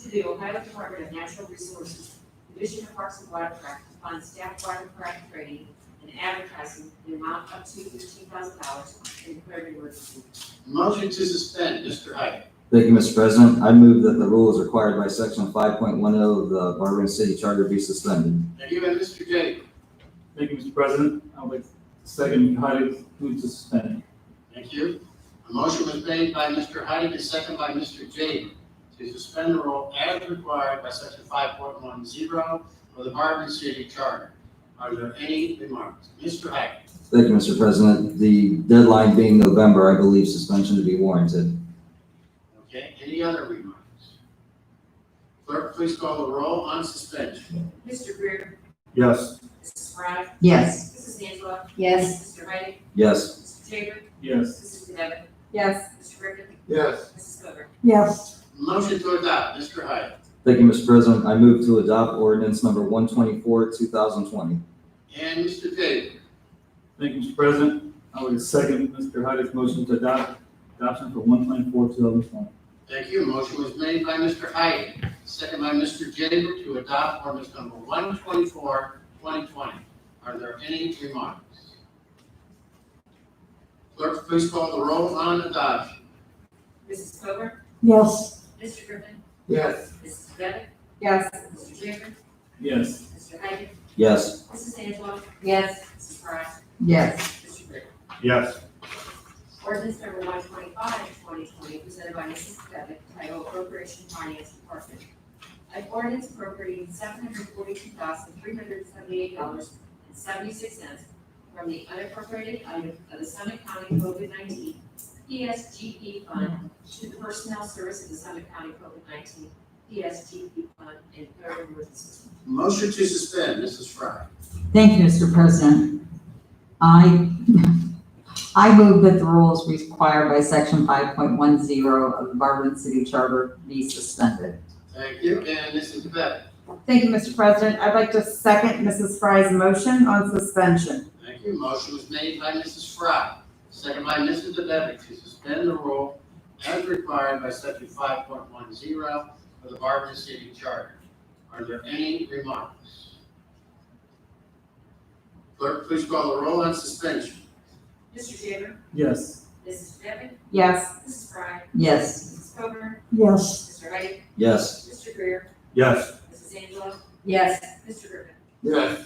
to the Ohio Department of Natural Resources, Division of Parks and Watercraft, to fund staff watercraft training and advertising in the amount up to $15,000 and declaring an emergency. Motion to suspend, Mr. Hyde. Thank you, Mr. President. I move that the rules required by section 5.10 of the Barberton City Charter be suspended. Thank you, and Mr. Jaber. Thank you, Mr. President. I would like to second Heidig's move to suspend. Thank you. A motion was made by Mr. Heidi, and second by Mr. Jaber, to suspend the rule as required by section 5.10 of the Barberton City Charter. Are there any remarks? Mr. Heidi. Thank you, Mr. President. The deadline being November, I believe suspension to be warranted. Okay, any other remarks? Clerk, please call the roll on suspension. Mr. Greer, Yes. Mrs. Fry, Yes. Mrs. Angela, Yes. Mr. Heidi, Yes. Mr. Jaber, Yes. Mrs. DeBevick, Yes. Mr. Griffin, Yes. Mrs. Coburn. yes, Motion to adopt, Mr. Heidi. Thank you, Mr. President. I move to adopt ordinance number 124-2020. And Mr. Jaber. Thank you, Mr. President. I would second Mr. Heidig's motion to adopt adoption for 124-2020. Thank you. Motion was made by Mr. Heidi, second by Mr. Jaber, to adopt ordinance number 124-2020. Are there any remarks? Clerk, please call the roll on adoption. Mrs. Coburn, yes, Mr. Griffin, Yes. Mrs. DeBevick, Yes. Mr. Jaber, Yes. Mr. Heidi, Yes. Mrs. Angela, Yes. Mrs. Fry, Yes. Mr. Greer. Yes. Ordinance number 125-2020, presented by Mrs. DeBevick, titled Appropriation Finance Department. An ordinance appropriating $742,378.76 from the unappropriated item of the Summit County COVID-19 PSGP Fund to the Personnel Service of the Summit County COVID-19 PSGP Fund and declaring an emergency. Motion to suspend, Mrs. Fry. Thank you, Mr. President. I move that the rules required by section 5.10 of the Barberton City Charter be suspended. Thank you. And Mrs. DeBevick. Thank you, Mr. President. I'd like to second Mrs. Fry's motion on suspension. Thank you. Motion was made by Mrs. Fry, second by Mrs. DeBevick, to suspend the rule as required by section 5.10 of the Barberton City Charter. Are there any remarks? Clerk, please call the roll on suspension. Mr. Jaber, Yes. Mrs. DeBevick, Yes. Mrs. Fry, Yes. Mrs. Coburn, yes, Mr. Heidi, Yes. Mr. Greer, Yes. Mrs. Angela, Yes. Mr. Griffin. Yes.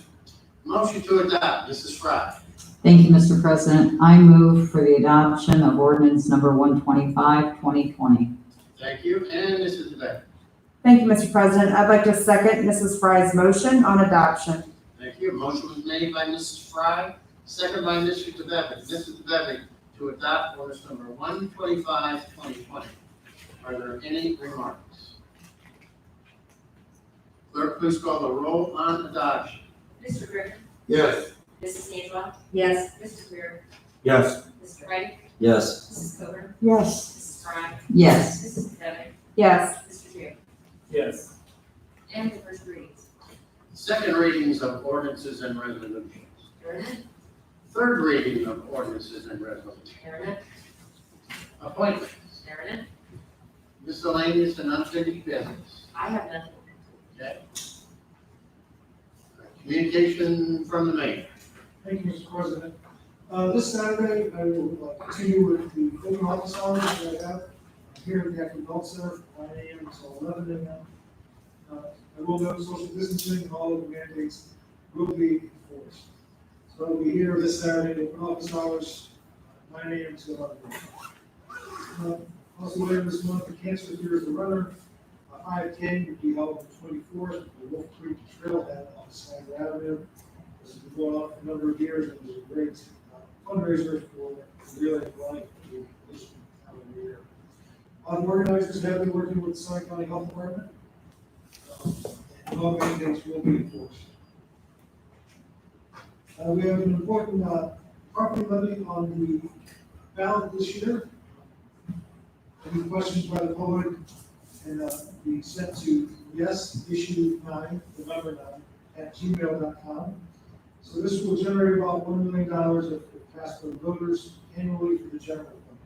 Motion to adopt, Mrs. Fry. Thank you, Mr. President. I move for the adoption of ordinance number 125-2020. Thank you. And Mrs. DeBevick. Thank you, Mr. President. I'd like to second Mrs. Fry's motion on adoption. Thank you. Motion was made by Mrs. Fry, second by Mr. DeBevick. Mrs. DeBevick, to adopt ordinance number 125-2020. Are there any remarks? Clerk, please call the roll on adoption. Mr. Griffin, Yes. Mrs. Angela, Yes. Mr. Greer, Yes. Mr. Heidi, Yes. Mrs. Coburn, yes, Mrs. Fry, Yes. Mrs. DeBevick, Yes. Mr. Jaber. Yes. And the first readings. Second readings of ordinances and resolutions. Aaron, Third reading of ordinances and resolutions. Aaron, Appointments, Aaron, miscellaneous and unfinished business. I have nothing. Okay. Communication from the mayor. Thank you, Mr. President. This Saturday, I will continue with the open office hours that I have here at the Acton Health Center, 9 a.m. until 11 a.m. I will note social distancing and all of the mandates will be enforced. So I'll be here this Saturday, open office hours, 9 a.m. to 11 a.m. Also later this month, the Cancer Cures the Runner, 5K will be held on the 24th at the Wolf Creek Trailhead on Snyder Avenue. This has been going on for a number of years, and it was a great fundraiser for really like this time of year. The organizers have been working with the Summit County Health Department, and all mandates will be enforced. We have an important property levy on the ballot this year. Any questions by the public, and be sent to yesissue9, the number 9, @gmail.com. So this will generate about $1 million of cash for voters annually for the general fund.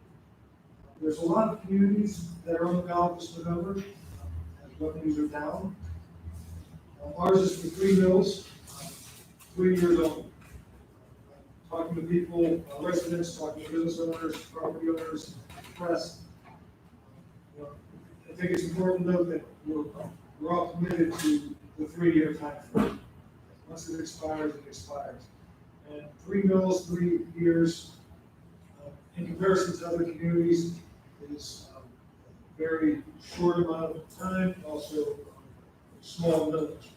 There's a lot of communities that are on the ballot this November, as revenues are down. Ours is for 3 mills, 3 years old. Talking to people, residents, talking to business owners, property owners, press. I think it's important to note that we're all committed to the 3-year time frame. Once it expires, it expires. And 3 mills, 3 years, in comparison to other communities, is a very short amount of time, also small millage.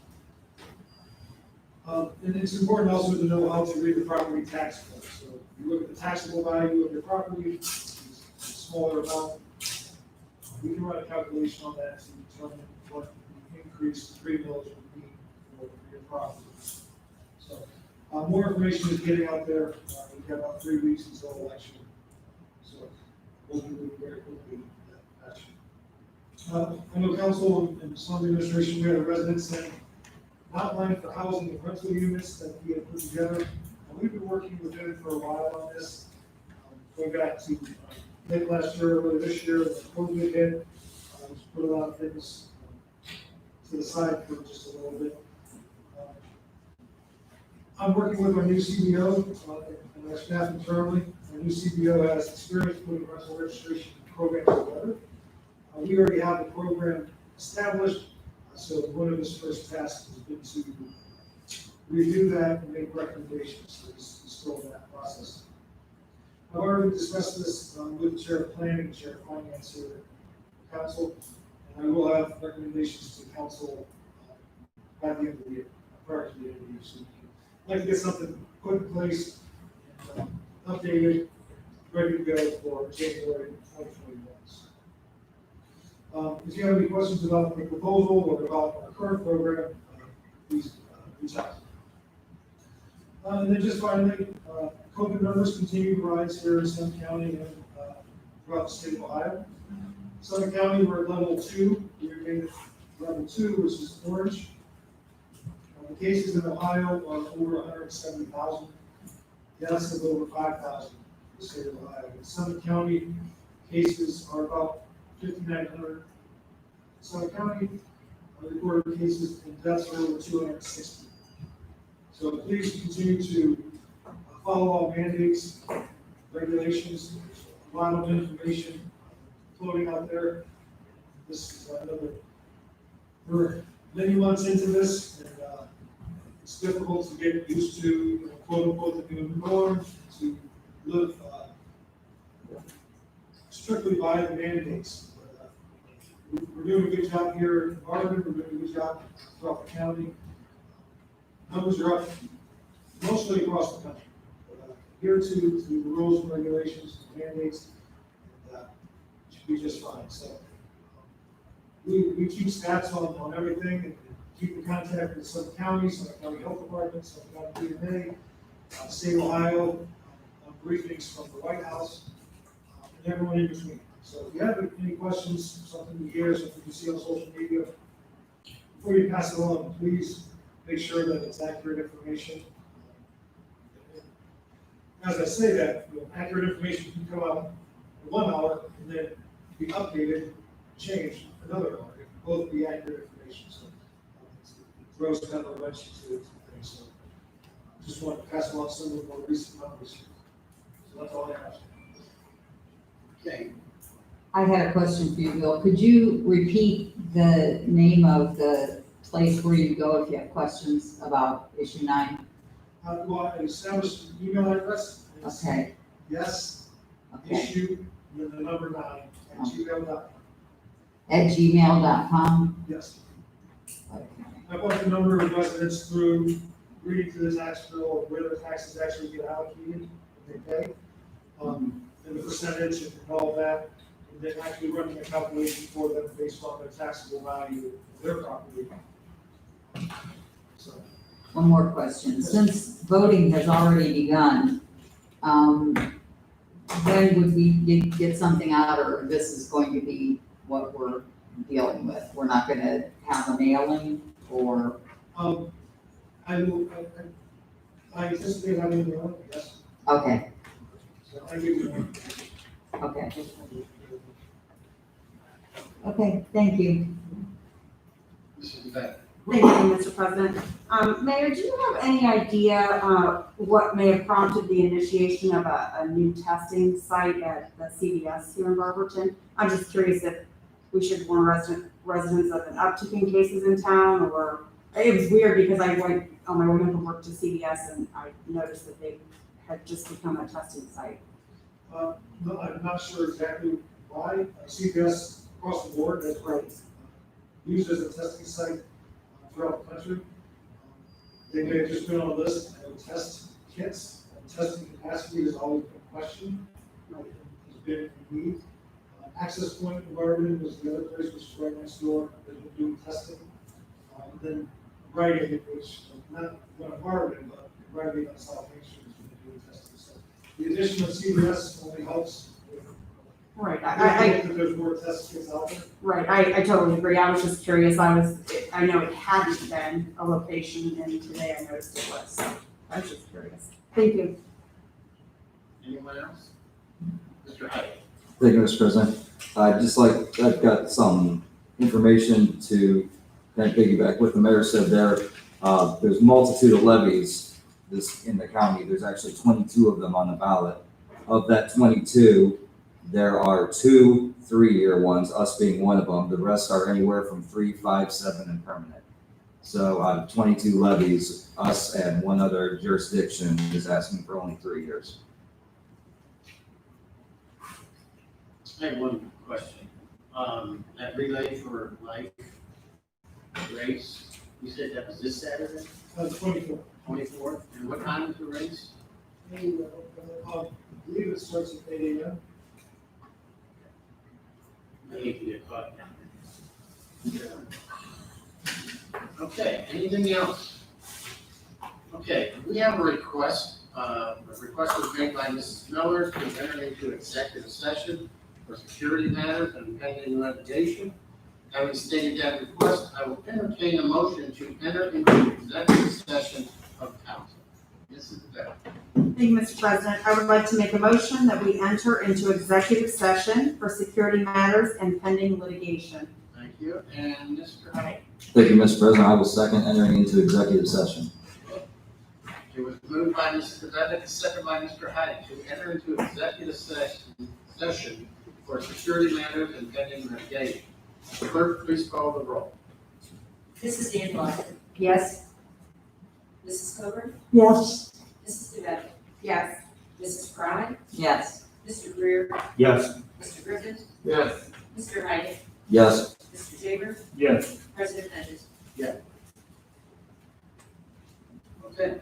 And it's important also to know how to read the property tax code. So if you look at the taxable value of your property, it's a smaller amount. We can run a calculation on that to determine what the increase 3 mills would be for your property. So more information is getting out there. We've got about 3 weeks until election. So we'll move very quickly in that fashion. I know council and some administration, we had a resident send an outline for housing and rental units that we had put together. And we've been working with them for a while on this. Going back to late last year, early this year, when COVID hit, just put a lot of things to the side for just a little bit. I'm working with our new CBO and our staff internally. Our new CBO has experience putting rental registration programs together. We already have the program established, so one of his first tasks has been to review that and make recommendations. So he's still in that process. I've already discussed this with the chair of planning and chair of finance here at council, and I will have recommendations to council by the end of the year, prior to the end of the year. So I'd like to get something put in place, and updated, ready to go for January 2021. If you have any questions about the proposal or about our current program, please reach out. And then just finally, COVID numbers continue to rise here in Summit County and throughout the state of Ohio. Summit County, we're at level 2. We remain at level 2, which is orange. The cases in Ohio are over 170,000. Deaths of over 5,000 in the state of Ohio. In Summit County, cases are about 5,900. Summit County, recorded cases and deaths are over 260. So please continue to follow all mandates, regulations. There's a lot of information floating out there. This is another, we're many months into this, and it's difficult to get used to, quote unquote, the new norm, to live strictly by the mandates. We're doing a good job here in Marvin, we're doing a good job throughout the county. Numbers are up mostly across the country. Here to the rules and regulations, mandates, and should be just fine. So we keep stats on everything and keep in contact with some counties, some county health departments, some county DMA, state of Ohio, on briefings from the White House, and everyone in between. So if you have any questions, something you hear, something you see on social media, before you pass it along, please make sure that it's accurate information. As I say that, you know, accurate information can come out in 1 hour and then be updated, changed another hour. It can both be accurate information, so it throws kind of a wrench into things. So just want to pass along some of the more recent numbers. So that's all I have. Okay, I had a question for you, Bill. Could you repeat the name of the place where you go if you have questions about issue 9? Well, I established an email address. It's Okay, Yes, okay. issue, and then the number 9, at gmail.com. At gmail.com? Yes. Okay. I want the number of residents through reading through the tax bill, where the taxes actually get allocated, and they pay, and the percentage and all that, and then actually running a calculation for them based on the taxable value of their property. So, One more question. Since voting has already begun, when would we get something out, or this is going to be what we're dealing with? We're not gonna have a mailing, or, I will, I anticipate having the one, yes, okay, so I give you one. okay. Okay, thank you. Mrs. Beck. Thank you, Mr. President. Mayor, do you have any idea, what may have prompted the initiation of a new testing site at the CVS here in Barberton? I'm just curious if we should warn residents of an uptick in cases in town, or, it was weird because I went on my way from work to CVS and I noticed that they had just become a testing site. No, I'm not sure exactly why. CVS across the board has been used as a testing site throughout the country. They may have just been on a list of test kits. Testing capacity has always been questioned, has been in need. Access Point in Barberton was the other place, which is right next door, they've been doing testing. Then Rite Aid, which, not one of Barberton, but Rite Aid on South Main Street has been doing testing. So the addition of CVS only helps with. Right, I think that there's more test kits out there. Right, I totally agree. I was just curious. I know it hadn't been a location and today I noticed it was, so I was just curious. Thank you. Anyone else? Mr. Hyde. Thank you, Mr. President. I've got some information to kind of piggyback what the mayor said there. There's multitude of levies in the county. There's actually 22 of them on the ballot. Of that 22, there are 2 3-year ones, us being one of them. The rest are anywhere from 3, 5, 7, and permanent. So out of 22 levies, us and one other jurisdiction is asking for only 3 years. I have one question. That Relay for Life race, you said that was this Saturday, 24. 24th? And what time is the race? I believe it starts at 8 a.m. I hate to get caught down there. Okay, anything else? Okay, we have a request was made by Mrs. Miller to enter into executive session for security matters and pending litigation. Having stated that request, I will entertain a motion to enter into executive session of council. Mrs. Beck. Thank you, Mr. President. I would like to make a motion that we enter into executive session for security matters and pending litigation. Thank you. And Mr. Hyde. Thank you, Mr. President. I will second entering into executive session. It was moved by Mrs. Bennett, second by Mr. Hyde, to enter into executive session for security matters and pending litigation. Clerk, please call the roll. Mrs. Dan Blocker, Yes? Mrs. Coburn, Yes, Mrs. DeVette, Yes. Mrs. Fry, Yes. Mr. Greer, Yes. Mr. Griffin, Yes. Mr. Hyde, Yes. Mr. Tabor, Yes. President Hedges. Okay,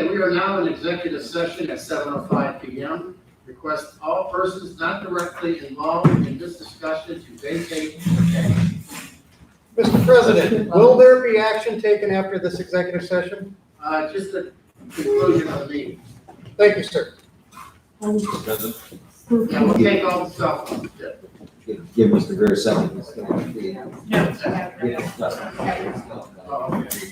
we are now in executive session at 7:05 p.m. Request all persons not directly involved in this discussion to vacate the stage. Mr. President, will there be action taken after this executive session? Just the conclusion of the meeting. Thank you, sir. Mr. President, Yeah, we'll take all the stuff. give Mr. Greer a second. Yeah. Yeah. Oh, okay.